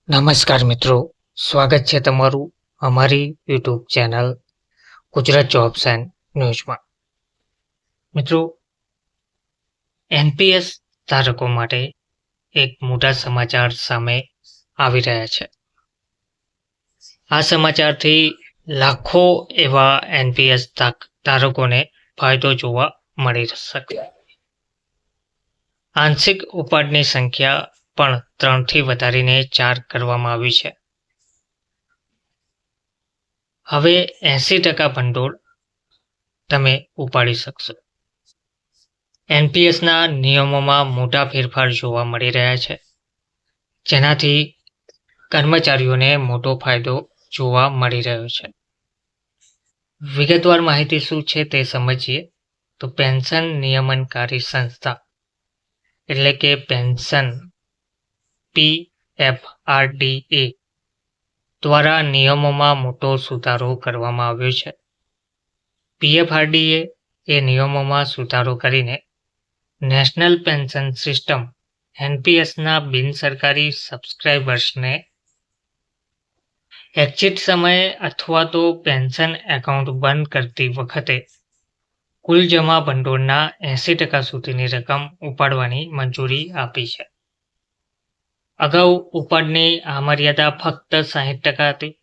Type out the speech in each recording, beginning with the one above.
નમસ્કાર મિત્રો, સ્વાગત છે તમારું અમારી YouTube channel Gujarat jobs and ન્યૂઝમાં. મિત્રો, એનપીએસ ધારકો માટે એક મોટા સમાચાર સામે આવી રહ્યા છે. આ સમાચારથી લાખો એવા એનપીએસ ધારકોને ફાયદો જોવા મળી શકે. આંશિક ઉપાડની સંખ્યા પણ 3 થી વધારીને 4 કરવામાં આવી છે. હવે 80% ભંડોળ તમે ઉપાડી શકશો. એનપીએસના નિયમોમાં મોટા ફેરફાર જોવા મળી રહ્યા છે, જેનાથી કર્મચારીઓને મોટો ફાયદો જોવા મળી રહ્યો છે. વિગતવાર માહિતી શું છે તે સમજીએ તો પેન્શન નિયમનકારી સંસ્થા એટલે કે પેન્શન PFRDA દ્વારા નિયમોમાં મોટો સુધારો કરવામાં આવ્યો છે. PFRDA એ નિયમોમાં સુધારો કરીને નેશનલ પેન્શન સિસ્ટમ NPSના બિનસરકારી સબસ્ક્રાઇબર્સને એક્ઝિટ સમયે અથવા તો પેન્શન એકાઉન્ટ બંધ કરતી વખતે કુલ જમા ભંડોળના 80% સુધીની રકમ ઉપાડવાની મંજૂરી આપી છે. અગાઉ ઉપાડની આ મર્યાદા ફક્ત 60% હતી.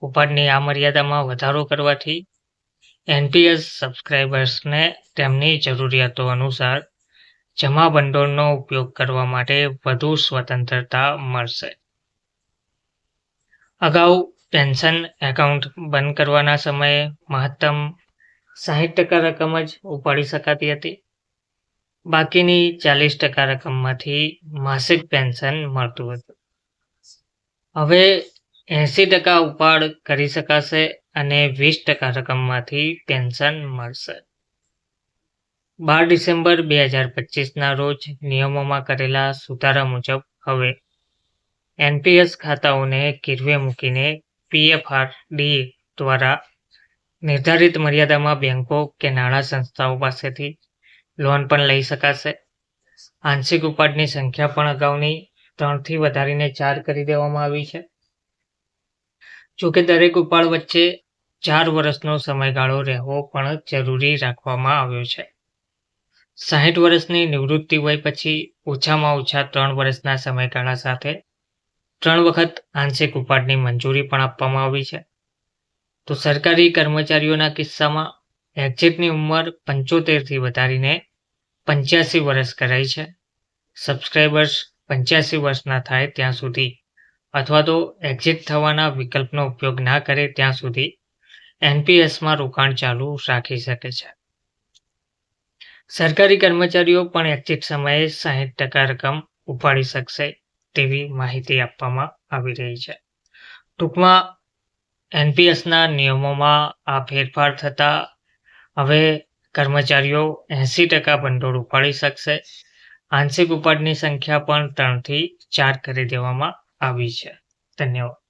ઉપાડની આ મર્યાદામાં વધારો કરવાથી એનપીએસ સબસ્ક્રાઇબર્સને તેમની જરૂરિયાતો અનુસાર જમા ભંડોળનો ઉપયોગ કરવા માટે વધુ સ્વતંત્રતા મળશે. અગાઉ પેન્શન એકાઉન્ટ બંધ કરવાના સમયે મહત્તમ 60% રકમ જ ઉપાડી શકાતી હતી. બાકીની 40% રકમમાંથી માસિક પેન્શન મળતું હતું. હવે 80% ઉપાડ કરી શકાશે અને 20% રકમમાંથી પેન્શન મળશે. 12 ડિસેમ્બર 2025ના રોજ નિયમોમાં કરેલા સુધારા મુજબ હવે એનપીએસ ખાતાઓને ગીરવે મૂકીને PFRDA દ્વારા નિર્ધારિત મર્યાદામાં બેંકો કે નાણાં સંસ્થાઓ પાસેથી લોન પણ લઈ શકાશે. આંશિક ઉપાડની સંખ્યા પણ અગાઉની 3 થી વધારીને 4 કરી દેવામાં આવી છે. જોકે દરેક ઉપાડ વચ્ચે 4 વર્ષનો સમયગાળો રહેવો પણ જરૂરી રાખવામાં આવ્યો છે. 60 વર્ષની નિવૃત્તિ વય પછી ઓછામાં ઓછા 3 વર્ષના સમયગાળા સાથે 3 વખત આંશિક ઉપાડની મંજૂરી પણ આપવામાં આવી છે. તો સરકારી કર્મચારીઓના કિસ્સામાં એક્ઝિટની ઉંમર 75 થી વધારીને 85 વર્ષ કરાઈ છે. સબસ્ક્રાઇબર્સ 85 વર્ષના થાય ત્યાં સુધી અથવા તો એક્ઝિટ થવાના વિકલ્પનો ઉપયોગ ના કરે ત્યાં સુધી એનપીએસમાં રોકાણ ચાલુ રાખી શકે છે. સરકારી કર્મચારીઓ પણ એક્ઝિટ સમયે 60% રકમ ઉપાડી શકશે તેવી માહિતી આપવામાં આવી રહી છે. ટૂંકમાં એનપીએસના નિયમોમાં આ ફેરફાર થતાં હવે કર્મચારીઓ 80% ભંડોળ ઉપાડી શકશે. આંશિક ઉપાડની સંખ્યા પણ 3 થી 4 કરી દેવામાં આવી છે. ધન્યવાદ.